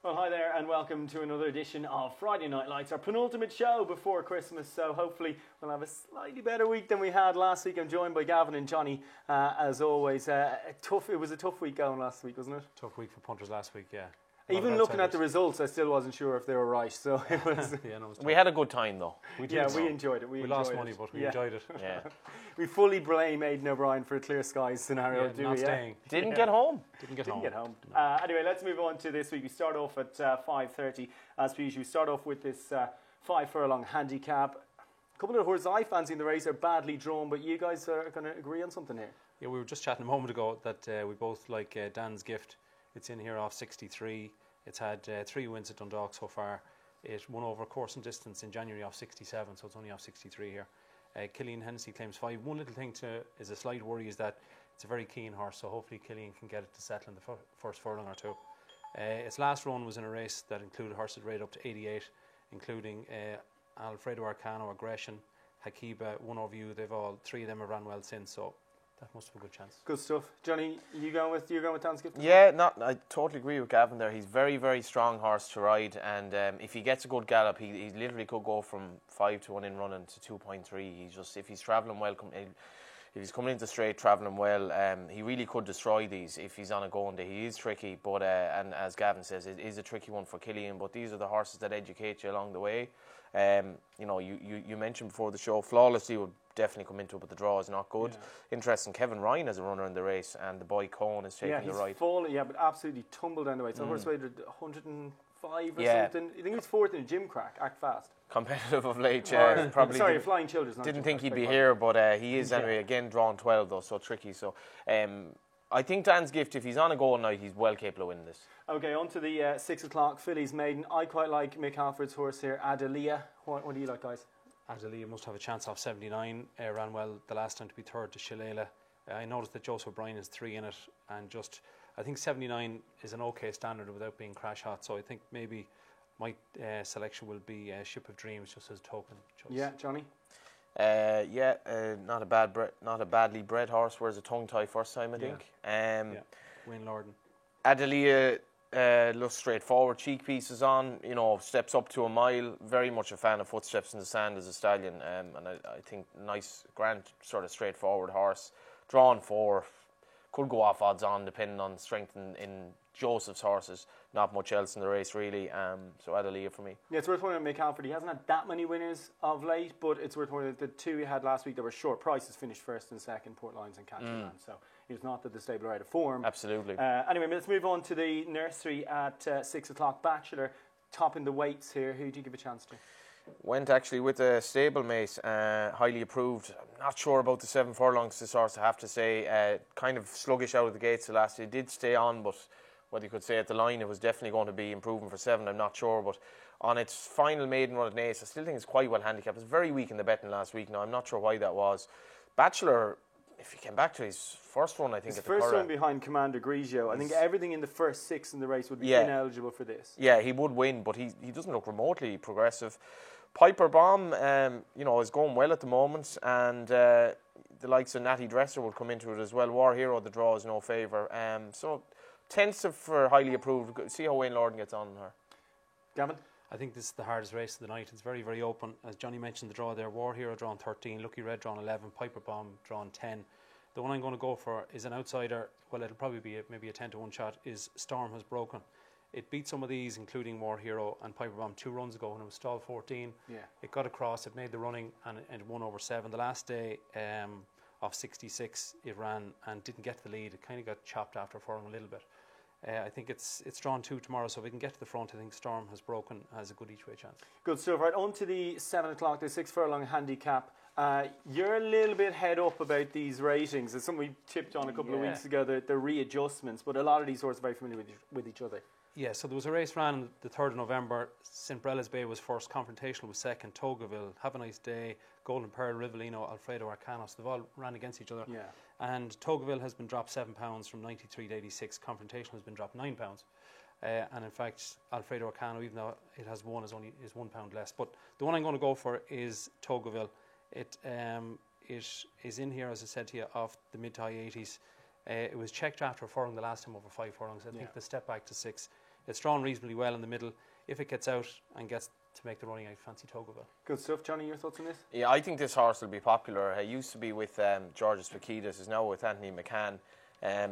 Well, hi there, and welcome to another edition of Friday Night Lights, our penultimate show before Christmas. So hopefully we'll have a slightly better week than we had last week. I'm joined by Gavin and Johnny, as always. It was a tough week going last week, wasn't it? Tough week for punters last week, yeah. Even looking at the results, I still wasn't sure if they were right. So it was. We had a good time though. We enjoyed it. We lost money, but we enjoyed it. Yeah. We fully blame Aidan O'Brien for a clear skies scenario. Not staying. Didn't get home. Didn't get home. No. Anyway, let's move on to this week. We start off at 5:30 as per usual. We start off with this 5 furlong handicap. A couple of horses I fancy in the race are badly drawn, but you guys are going to agree on something here. Yeah, we were just chatting a moment ago that we both like Dan's Gift. It's in here off 63. It's had 3 wins at Dundalk so far. It won over course and distance in January off 67, so it's only off 63 here. Killian Hennessy claims 5. One little thing is a slight worry is that it's a very keen horse, so hopefully Killian can get it to settle in the first furlong or two. Its last run was in a race that included horses rated up to 88, including Alfredo Arcano, Aggression, Hakiba, One Over You. Three of them have ran well since, so that must have a good chance. Good stuff. Johnny, you going with Dan's Gift? Yeah, I totally agree with Gavin there. He's very, very strong horse to ride, and if he gets a good gallop, he literally could go from 5 to 1 in running to 2.3. If he's travelling well, if he's coming into straight travelling well, he really could destroy these if he's on a going day. He is tricky, but and as Gavin says, it is a tricky one for Killian. But these are the horses that educate you along the way. You mentioned before the show, Flawlessly would definitely come into it, but the draw is not good. Yeah. Interesting, Kevin Ryan as a runner in the race, and the boy Cohen is taking the right. Fallen, but absolutely tumbled down the way. So horse weighed 105 or something. I think he was fourth in a gym crack. Act fast. Competitive of late, probably. Sorry, Flying Children's. Didn't think he'd be here, but he is anyway. Again, drawn 12 though, so tricky. So I think Dan's Gift, if he's on a goal now, he's well capable of winning this. Okay, on to the 6 o'clock Fillies Maiden. I quite like Mick Halford's horse here, Adelia. What do you like, guys? Adelia must have a chance off 79. Ran well the last time to be third to Shalala. I noticed that Joseph O'Brien is 3 in it, and I think 79 is an okay standard without being crash hot. So I think maybe my selection will be Ship of Dreams, just as a token choice. Yeah, Johnny. Not a badly bred horse. Wears a tongue tie first time, I think. Wayne Lorden. Adelia looks straightforward. Cheek pieces on. Steps up to a mile. Very much a fan of Footsteps in the Sand as a stallion. And I think nice, grand, sort of straightforward horse. Drawn 4. Could go off odds on depending on strength in Joseph's horses. Not much else in the race really. So Adelia for me. Yeah, it's worth pointing out Mick Halford. He hasn't had that many winners of late, but it's worth pointing out the 2 he had last week that were short prices finished first and second, Port Lions and Catchland. So it's not that the stable are out of form. Absolutely. Anyway, let's move on to the nursery at 6 o'clock. Bachelor topping the weights here. Who do you give a chance to? Went actually with a stablemate, highly approved. I'm not sure about the 7 furlongs this horse, I have to say. Kind of sluggish out of the gates the last year. It did stay on, but what you could say at the line, it was definitely going to be improving for 7. I'm not sure, but on its final maiden run at Naas, I still think it's quite well handicapped. It was very weak in the betting last week. Now, I'm not sure why that was. Bachelor, if he came back to his first run, I think his first run behind Commander Grigio. I think everything in the first 6 in the race would be ineligible for this. Yeah, he would win, but he doesn't look remotely progressive. Piper Bomb, is going well at the moment, and the likes of Natty Dresser would come into it as well. War Hero, the draw is no favour. So tentative for highly approved. See how Wayne Lorden gets on her. Gavin? I think this is the hardest race of the night. It's very, very open. As Johnny mentioned, the draw there. War Hero drawn 13, Lucky Red drawn 11, Piper Bomb drawn 10. The one I'm going to go for is an outsider. Well, it'll probably be maybe a 10 to 1 shot. Is Storm Has Broken. It beat some of these, including War Hero and Piper Bomb, 2 runs ago when it was stalled 14. Yeah. It got across, it made the running, and it won over 7. The last day of 66, it ran and didn't get to the lead. It kind of got chopped after furlong a little bit. I think it's drawn 2 tomorrow, so if we can get to the front, I think Storm Has Broken has a good each way chance. Good stuff. Right, on to the 7 o'clock, the 6 furlong handicap. You're a little bit head up about these ratings. It's something we tipped on a couple of weeks ago, the readjustments, but a lot of these horses are very familiar with each other. Yeah, so there was a race ran on the 3rd of November. St. Brella's Bay was first, Confrontational was second, Togaville, Have a Nice Day, Golden Pearl, Rivellino, Alfredo Arcanos. They've all ran against each other. Yeah. And Togaville has been dropped £7 from 93 to 86. Confrontational has been dropped £9. And in fact, Alfredo Arcano, even though it has won, is £1 less. But the one I'm going to go for is Togaville. It is in here, as I said to you, off the mid to high 80s. It was checked after a furlong the last time over 5 furlongs. I think the step back to 6 It's drawn reasonably well in the middle. If it gets out and gets to make the running, I fancy Togoville. Good stuff, Johnny. Your thoughts on this? Yeah, I think this horse will be popular. He used to be with Georges Fakides, is now with Anthony McCann,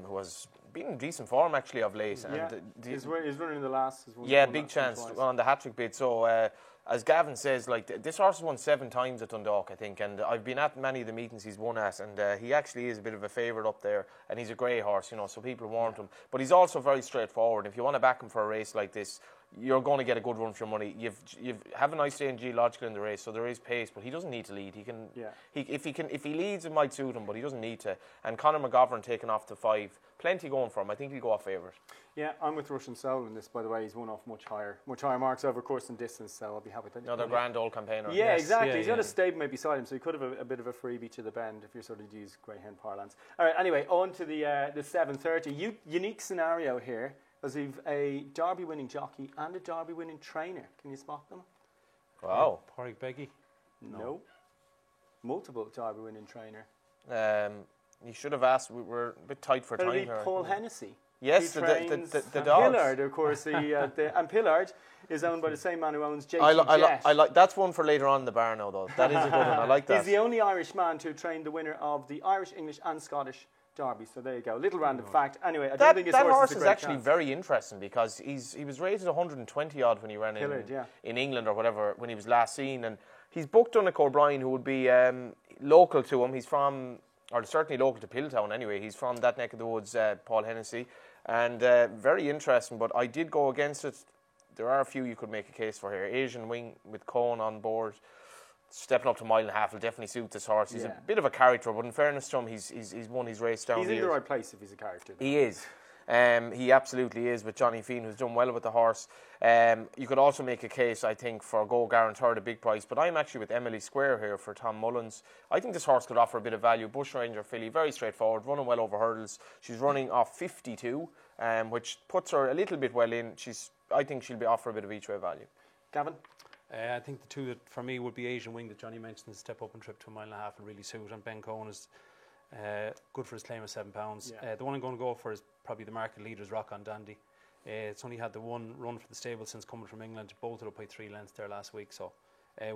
who has been in decent form actually of late. Yeah, he's running in the last. Yeah, big chance on the hat-trick bid. So, as Gavin says, like this horse has won 7 times at Dundalk, I think, and I've been at many of the meetings he's won at, and he actually is a bit of a favourite up there, and he's a grey horse, you know, so people want him. But he's also very straightforward. If you want to back him for a race like this, you're going to get a good run for your money. You have a nice day in geological in the race, so there is pace, but he doesn't need to lead. He can, if he leads, it might suit him, but he doesn't need to. And Conor McGovern taking off to 5, plenty going for him. I think he'll go off favourite. Yeah, I'm with Russian Soul in this. By the way, he's won off much higher marks over course and distance. So I'll be happy with that. Another grand old campaigner. Yeah, yes, exactly. yeah, He's got a stablemate beside him, so he could have a bit of a freebie to the bend if you're sort of use greyhound parlance. All right. Anyway, on to the 7:30. Unique scenario here. As we've a Derby-winning jockey and a Derby-winning trainer. Can you spot them? Wow. Pádraig Beggy? No. Multiple Derby-winning trainer. You should have asked. We're a bit tight for That'll time be here. Paul Hennessy. Yes, He the trains dogs. Pillard, of course. And Pillard is owned by the same man who owns JC Jet. I like that's one for later on in the bar now, though. That is a good one. I like that. He's the only Irish man to train the winner of the Irish, English, and Scottish Derby. So there you go. Little random fact. Anyway, I don't think his that horse is is a great actually chance. very interesting because he was rated 120 odd when he ran Pillard, in England or whatever when he was last seen, and he's booked Donnacha O'Brien, who would be local to him. He's from, or certainly local to Pilltown anyway. He's from that neck of the woods, Paul Hennessy, and very interesting. But I did go against it. There are a few you could make a case for here. Asian Wing with Cohen on board. Stepping up to 1.5 miles will definitely suit this horse. He's a bit of a character, but in fairness to him, he's won his race down. He's in the right place if he's a character. He is. He absolutely is with Johnny Fean, who's done well with the horse. You could also make a case, I think, for Go Guarantor, a big price, but I'm actually with Emily Square here for Tom Mullins. I think this horse could offer a bit of value. Bush Ranger filly, very straightforward, running well over hurdles. She's running off 52, which puts her a little bit well in. I think she'll be offer a bit of each way value. Gavin? I think the two that for me would be Asian Wing that Johnny mentioned, the step up and trip to 1.5 miles and really suit, and Ben Cohen is good for his claim of £7. The one I'm going to go for is probably the market leader's Rock on Dandy. It's only had the one run for the stable since coming from England, bolted up by 3 lengths there last week, so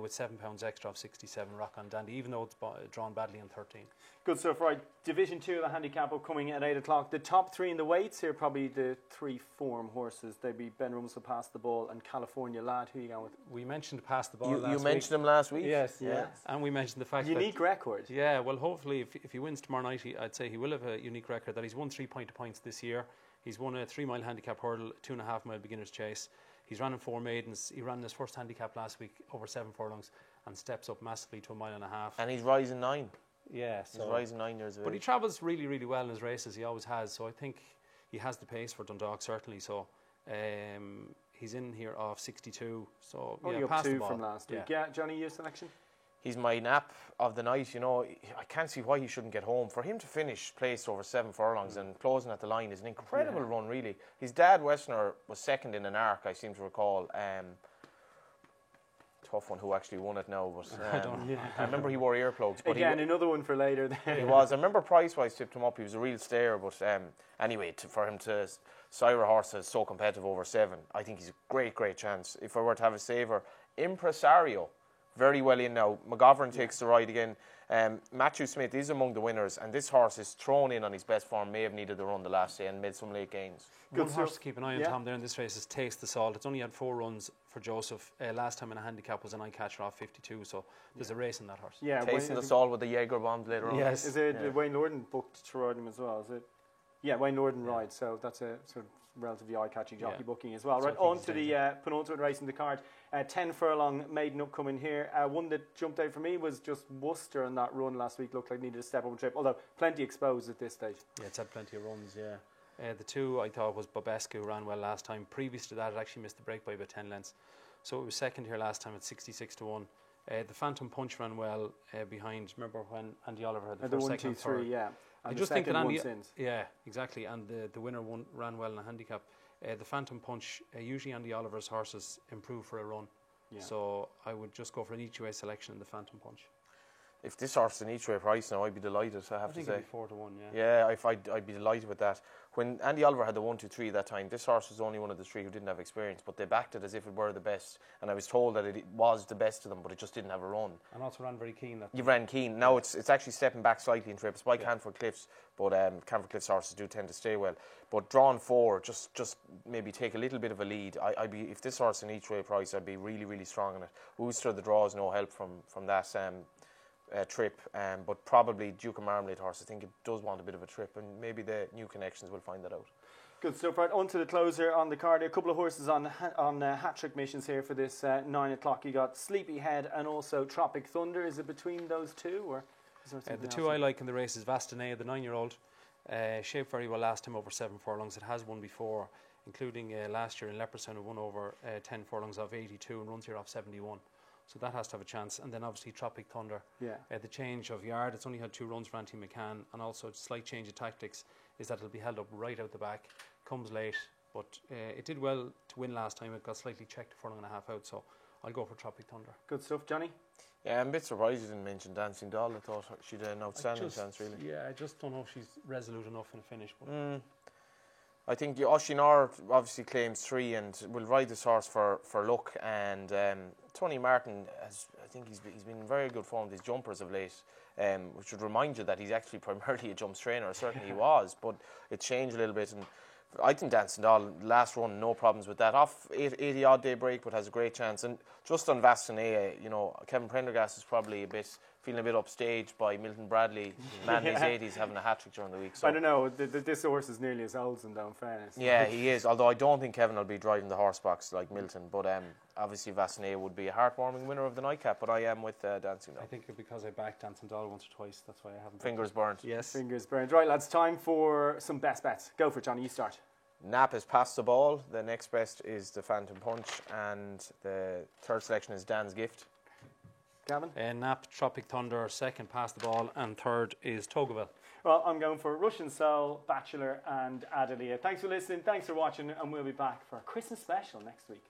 with £7 extra of 67, Rock on Dandy, even though it's drawn badly in 13. Good stuff, right. Division 2 of the handicap upcoming at 8 o'clock. The top 3 in the weights here, probably the 3 form horses. They'd be Ben Rumsel, Pass the Ball, and California Lad. Who are you going with? We mentioned Pass the Ball You last week. mentioned him last week? Yes. And we mentioned the fact unique record. Yeah, well, hopefully if he wins tomorrow night, I'd say he will have a unique record that he's won 3 points this year. He's won a 3 mile handicap hurdle, 2.5 mile beginner's chase. He's run in 4 maidens. He ran his first handicap last week over 7 furlongs and steps up massively to 1.5 miles. And he's rising 9. Yeah, he's rising 9 years of age. But he travels really, really well in his races. He always has. So I think he has the pace for Dundalk, certainly. So he's in here off 62. So only up 2 from last week. Yeah, Johnny, your selection? He's my nap of the night. You know, I can't see why he shouldn't get home. For him to finish placed over 7 furlongs and closing at the line is an incredible run, really. His dad, Westerner, was second in an arc, I seem to recall. Tough one, who actually won it now, but I remember he wore earplugs. But again, another one for later. He was. I remember price-wise tipped him up. He was a real stayer, but anyway, for him to sire a horse that's so competitive over 7, I think he's a great, great chance. If I were to have a saver, Impresario, very well in now. McGovern takes the ride again. Matthew Smith is among the winners, and this horse is thrown in on his best form. May have needed the run the last day and made some late gains. One horse to keep an eye on, Tom, there in this race is Taste the Salt. It's only had 4 runs for Joseph. Last time in a handicap was an eye catcher off 52, so there's a race in that horse. Yeah, Tasting the Salt with the Jaeger bombs later on. Yes. Is it Wayne Lorden booked to ride him as well? Is it? Yeah, Wayne Lorden rides, so that's a sort of relatively eye-catching jockey booking as well. Right, on to the penultimate race in the card. 10 furlong maiden upcoming here. One that jumped out for me was just Worcester in that run last week. Looked like needed a step up and trip, although plenty exposed at this stage. Yeah, it's had plenty of runs, the 2 I thought was Bobescu, who ran well last time. Previous to that, it actually missed the break by about 10 lengths. So it was second here last time at 66 to 1. The Phantom Punch ran well behind. Remember when Andy Oliver had the first, 1, 2, 3, yeah. And I just think that Andy, exactly, and the winner ran well in a handicap. The Phantom Punch, usually Andy Oliver's horses improve for a run. Yeah. So I would just go for an each way selection in the Phantom Punch. If this horse is an each way price now, I'd be delighted, I have to say. It'd be 4 to 1, Yeah, I'd be delighted with that. when Andy Oliver had the 1-2-3 that time, this horse was only one of the three who didn't have experience, but they backed it as if it were the best. And I was told that it was the best of them, but it just didn't have a run. And also ran very keen. You ran keen. Now it's actually stepping back slightly in trip. It's by Canford Cliffs, but Canford Cliffs horses do tend to stay well. But drawn 4, just maybe take a little bit of a lead. I'd be, if this horse in each way price, I'd be really, really strong on it. Wooster, the draw is no help from that trip, but probably Duke of Marmalade horse. I think it does want a bit of a trip, and maybe the new connections will find that out. Good stuff. Right, on to the closer on the card. A couple of horses on hat-trick missions here for this 9 o'clock. You got Sleepyhead and also Tropic Thunder. Is it between those two, or is there the two I like in the race is Vastanea, the 9-year-old. Shaped very well last time over 7 furlongs. It has won before, including last year in Leopardstown. It won over 10 furlongs off 82 and runs here off 71. So that has to have a chance. And then obviously Tropic Thunder. Yeah. The change of yard, it's only had 2 runs for Auntie McCann, and also a slight change of tactics is that it'll be held up right out the back. Comes late, but it did well to win last time. It got slightly checked 1.5 furlong out, so I'll go for Tropic Thunder. Good stuff, Johnny. Yeah, I'm a bit surprised you didn't mention Dancing Doll. I thought she'd an outstanding chance, really. Yeah, I just don't know if she's resolute enough in a finish. But I think Oshinor obviously claims 3 and will ride this horse for luck. And Tony Martin, I think he's been in very good form with his jumpers of late, which would remind you that he's actually primarily a jumps trainer. Certainly he was, but it changed a little bit. And I think Dancing Doll, last run, no problems with that. Off 80 odd day break, but has a great chance. And just on Vastanea, Kevin Prendergast is probably feeling a bit upstaged by Milton Bradley, man in his 80s, having a hat-trick during the week. So I don't know, this horse is nearly as old as him, though, in fairness. Yeah, he is, although I don't think Kevin will be driving the horse box like Milton, but obviously Vastanea would be a heartwarming winner of the nightcap, but I am with Dancing Doll. I think because I backed Dancing Doll once or twice, that's why I haven't. Fingers burnt. Yes. Fingers burnt. Right, lads, time for some best bets. Go for it, Johnny, you start. Nap has passed the ball. The next best is the Phantom Punch, and the third selection is Dan's Gift. Gavin? Nap, Tropic Thunder, second pass the ball, and third is Togaville. Well, I'm going for Russian Soul, Bachelor and Adelia. Thanks for listening, thanks for watching, and we'll be back for a Christmas special next week.